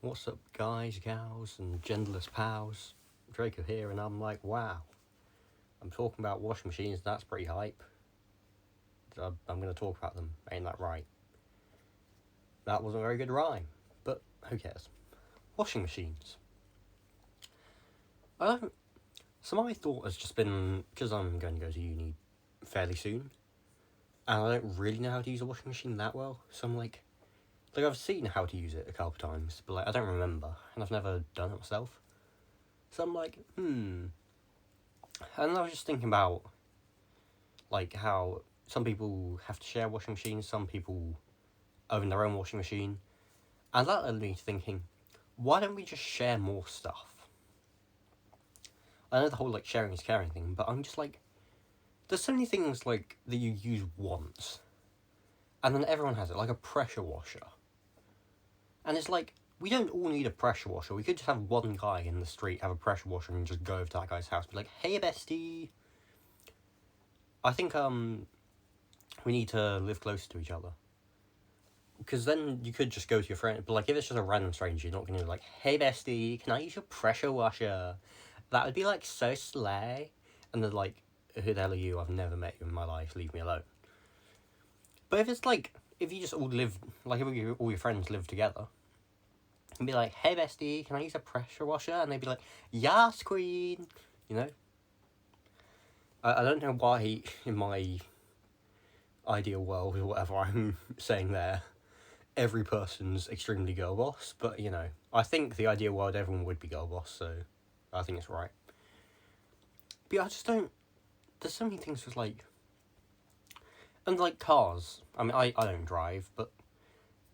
What's up, guys, gals, and genderless pals? Draco here, and I'm like, wow. I'm talking about washing machines, that's pretty hype. I'm going to talk about them, ain't that right? That wasn't a very good rhyme, but who cares? Washing machines. So my thought has just been, because I'm going to go to uni fairly soon, and I don't really know how to use a washing machine that well, so I'm like I've seen how to use it a couple times, but I don't remember, and I've never done it myself. So I'm like, And I was just thinking about, how some people have to share washing machines, some people own their own washing machine. And that led me to thinking, why don't we just share more stuff? I know the whole, sharing is caring thing, but I'm just there's so many things, that you use once. And then everyone has it, like a pressure washer. And it's we don't all need a pressure washer. We could just have one guy in the street have a pressure washer and just go over to that guy's house and be like, hey, bestie. I think, we need to live closer to each other. Because then you could just go to your friend, but if it's just a random stranger, you're not going to be hey, bestie, can I use your pressure washer? That would be, so slay. And then, who the hell are you? I've never met you in my life, leave me alone. But if it's, if you just all live, if all your friends live together, and be hey, bestie, can I use a pressure washer? And they'd be yes, queen, you know? I don't know why, in my ideal world, or whatever I'm saying there, every person's extremely girl boss, but, I think the ideal world, everyone would be girl boss, so I think it's right. But yeah, I just don't, there's so many things with, and, cars, I mean, I don't drive, but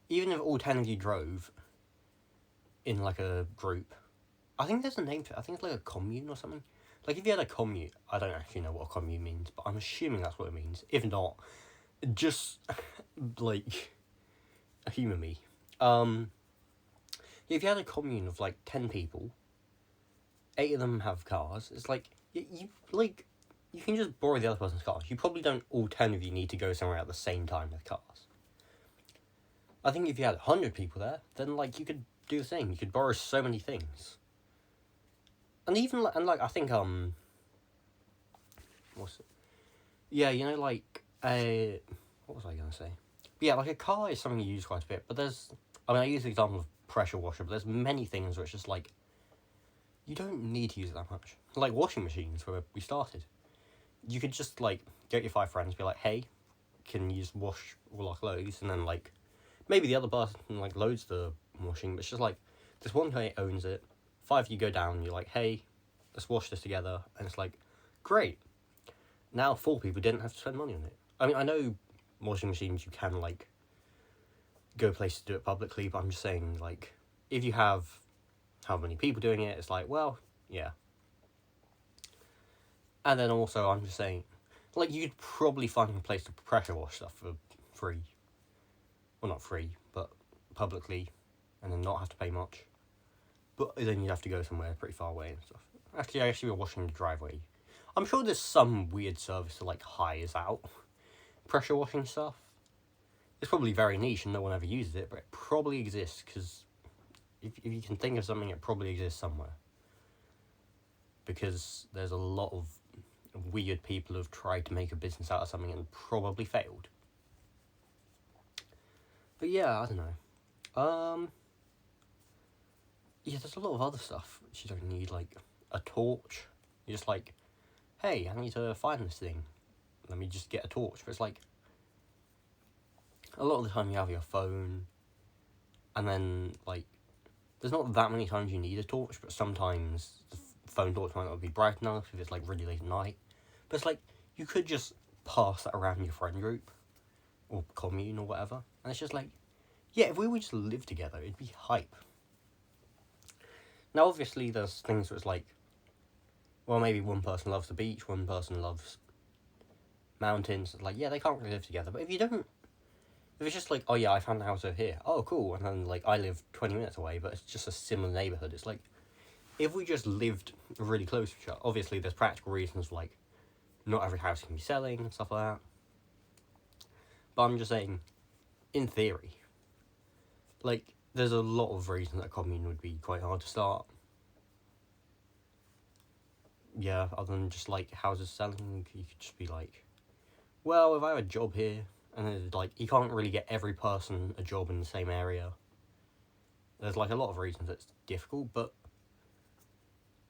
even if all 10 of you drove in, a group, I think there's a name for it, I think it's, a commune or something. If you had a commune, I don't actually know what a commune means, but I'm assuming that's what it means. If not, just, humour me. If you had a commune of, 10 people, 8 of them have cars, it's you can just borrow the other person's cars. You probably don't, all 10 of you need to go somewhere at the same time with cars. I think if you had 100 people there, then, you could do the same. You could borrow so many things. And even, I think, what's it? Yeah, what was I going to say? But yeah, a car is something you use quite a bit, but I use the example of pressure washer, but there's many things where it's just, you don't need to use it that much. Washing machines, where we started. You could just, get your 5 friends, be hey, can you just wash all our clothes? And then, maybe the other person, loads the washing, but it's just, this one guy owns it. 5 of you go down, and you're hey, let's wash this together. And it's great. Now 4 people didn't have to spend money on it. I mean, I know washing machines, you can, go places to do it publicly, but I'm just saying, if you have how many people doing it, it's well, yeah. And then also, I'm just saying, you could probably find a place to pressure wash stuff for free. Well, not free, but publicly, and then not have to pay much. But then you'd have to go somewhere pretty far away and stuff. Actually, I guess you were washing the driveway. I'm sure there's some weird service that, hires out pressure washing stuff. It's probably very niche and no one ever uses it, but it probably exists, because if you can think of something, it probably exists somewhere. Because there's a lot of weird people who've tried to make a business out of something and probably failed. But yeah, I don't know. Yeah, there's a lot of other stuff which you don't need, a torch. You're just hey, I need to find this thing. Let me just get a torch. But it's a lot of the time you have your phone, and then, there's not that many times you need a torch, but sometimes the phone torch might not be bright enough if it's, really late at night. But it's you could just pass that around your friend group, or commune, or whatever. And it's just yeah, if we would just live together, it'd be hype. Now, obviously, there's things where it's well, maybe one person loves the beach, one person loves mountains. It's yeah, they can't really live together. But if it's just oh yeah, I found a house over here. Oh, cool. And then, I live 20 minutes away, but it's just a similar neighbourhood. It's if we just lived really close to each other, obviously there's practical reasons, not every house can be selling and stuff like that. But I'm just saying, in theory, there's a lot of reasons that a commune would be quite hard to start. Yeah, other than just like houses selling, you could just be like, well, if I have a job here, and it's like you can't really get every person a job in the same area. There's like a lot of reasons it's difficult, but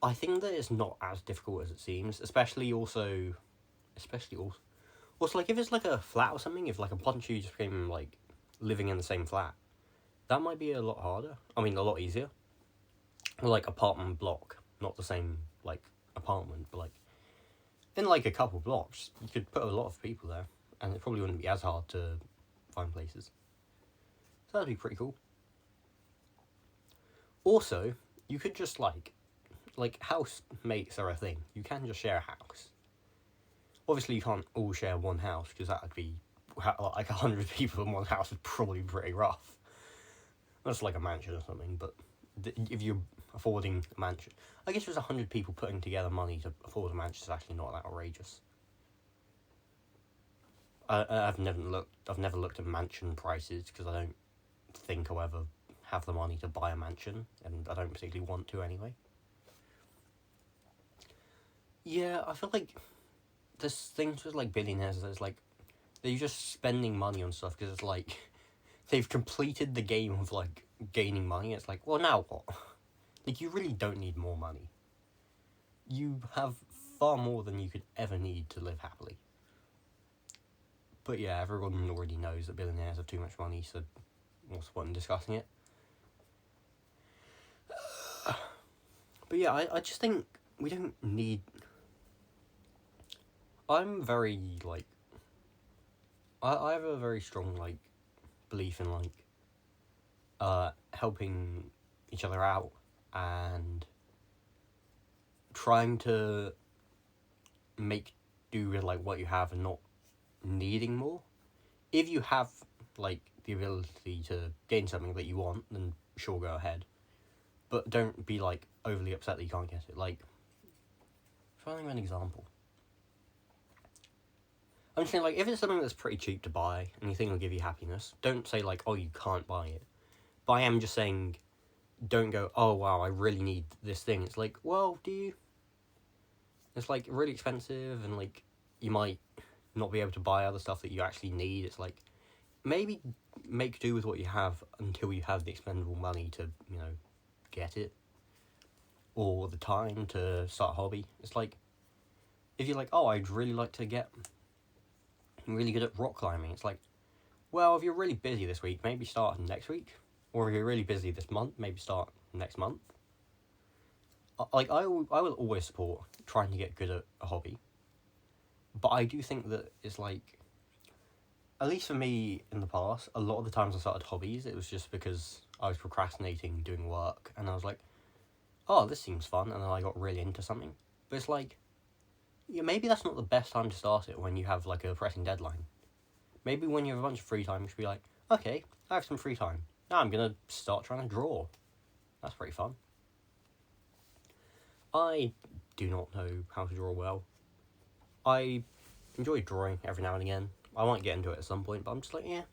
I think that it's not as difficult as it seems. Especially also like if it's like a flat or something. If like a bunch of you just became like living in the same flat, that might be a lot harder. I mean, a lot easier. Or like apartment block, not the same like apartment, but like in like a couple blocks, you could put a lot of people there, and it probably wouldn't be as hard to find places. So that'd be pretty cool. Also, you could just like housemates are a thing. You can just share a house. Obviously, you can't all share one house because that would be like 100 people in one house would probably be pretty rough. That's like a mansion or something, but if you're affording a mansion, I guess there's 100 people putting together money to afford a mansion is actually not that outrageous. I've never looked at mansion prices because I don't think I'll ever have the money to buy a mansion, and I don't particularly want to anyway. Yeah, I feel like there's things with like billionaires that's like they're just spending money on stuff because it's like they've completed the game of like gaining money. It's like, well, now what? Like, you really don't need more money. You have far more than you could ever need to live happily. But yeah, everyone already knows that billionaires have too much money, so what's the point in discussing it? But yeah, I just think we don't need... I'm very, like... I have a very strong, like, belief in, like, helping each other out and trying to make do with, like, what you have and not needing more. If you have, like, the ability to gain something that you want, then sure, go ahead. But don't be, like, overly upset that you can't get it. Like, trying to think of an example. I'm just saying, like, if it's something that's pretty cheap to buy and you think it'll give you happiness, don't say, like, oh, you can't buy it. But I am just saying, don't go, oh, wow, I really need this thing. It's like, well, do you? It's, like, really expensive and, like, you might not be able to buy other stuff that you actually need. It's like, maybe make do with what you have until you have the expendable money to, you know, get it. Or the time to start a hobby. It's like, if you're like, oh, I'd really like to get really good at rock climbing. It's like, well, if you're really busy this week, maybe start next week. Or if you're really busy this month, maybe start next month. Like, I will always support trying to get good at a hobby. But I do think that it's like, at least for me in the past, a lot of the times I started hobbies, it was just because I was procrastinating doing work. And I was like, oh, this seems fun. And then I got really into something. But it's like, yeah, maybe that's not the best time to start it when you have like a pressing deadline. Maybe when you have a bunch of free time, you should be like, okay, I have some free time. Now I'm going to start trying to draw. That's pretty fun. I do not know how to draw well. I enjoy drawing every now and again. I might get into it at some point, but I'm just like, yeah,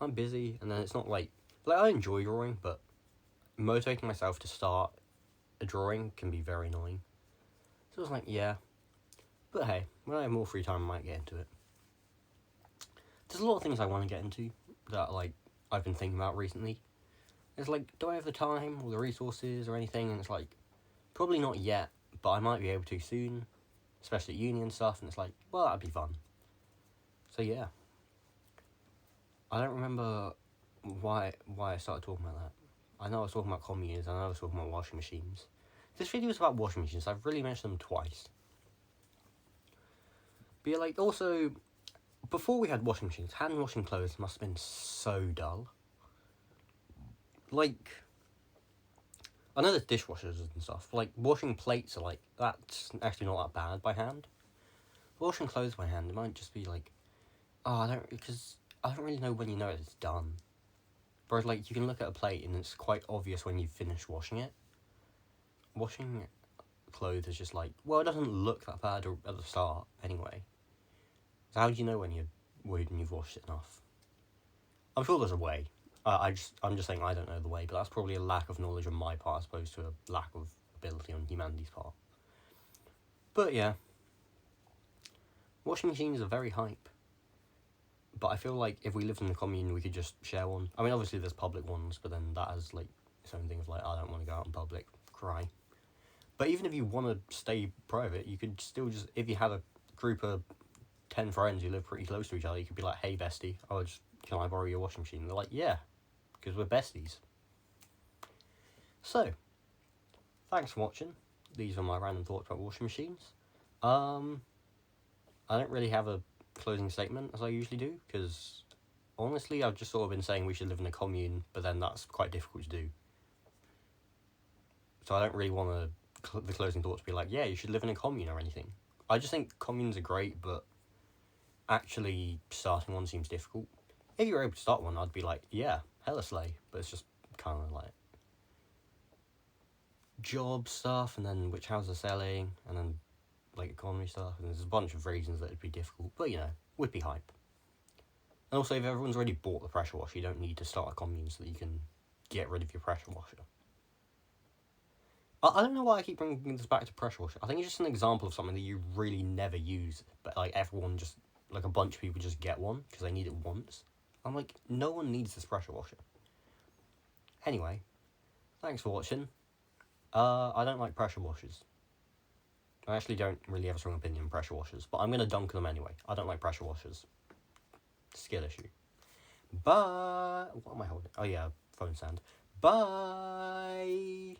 I'm busy. And then it's not like I enjoy drawing, but motivating myself to start a drawing can be very annoying. So it's like, yeah. But hey, when I have more free time, I might get into it. There's a lot of things I want to get into that, like, I've been thinking about recently. It's like, do I have the time or the resources or anything? And it's like, probably not yet, but I might be able to soon, especially at uni and stuff. And it's like, well, that'd be fun. So yeah. I don't remember why I started talking about that. I know I was talking about communes, I know I was talking about washing machines. This video is about washing machines. I've really mentioned them twice. But yeah, like, also, before we had washing machines, hand washing clothes must have been so dull. Like, I know there's dishwashers and stuff. Like, washing plates are like, that's actually not that bad by hand. Washing clothes by hand, it might just be like, because I don't really know when you know it's done. Whereas, like, you can look at a plate and it's quite obvious when you've finished washing it. Washing clothes is just like, well, it doesn't look that bad at the start, anyway. So how do you know when you've washed it enough? I'm sure there's a way. I'm just saying I don't know the way, but that's probably a lack of knowledge on my part as opposed to a lack of ability on humanity's part. But yeah, washing machines are very hype. But I feel like if we lived in a commune, we could just share one. I mean, obviously there's public ones, but then that has like its own thing of like, I don't want to go out in public, cry. But even if you want to stay private, you could still just, if you had a group of 10 friends who live pretty close to each other, you could be like, hey bestie, can I borrow your washing machine? And they're like, yeah, because we're besties. So, thanks for watching. These are my random thoughts about washing machines. I don't really have a closing statement as I usually do, because honestly I've just sort of been saying we should live in a commune, but then that's quite difficult to do. So I don't really want the closing thought to be like, yeah, you should live in a commune or anything. I just think communes are great, but actually starting one seems difficult. If you were able to start one, I'd be like, yeah, hella slay, but it's just kind of like job stuff, and then which houses are selling, and then like economy stuff, and there's a bunch of reasons that it'd be difficult, but you know, would be hype. And also, if everyone's already bought the pressure washer, you don't need to start a commune so that you can get rid of your pressure washer. I don't know why I keep bringing this back to pressure washer. I think it's just an example of something that you really never use, but like everyone just, like a bunch of people just get one because they need it once. I'm like, no one needs this pressure washer. Anyway, thanks for watching. I don't like pressure washers. I actually don't really have a strong opinion on pressure washers, but I'm going to dunk them anyway. I don't like pressure washers. Skill issue. Bye. What am I holding? Oh yeah, phone stand. Bye.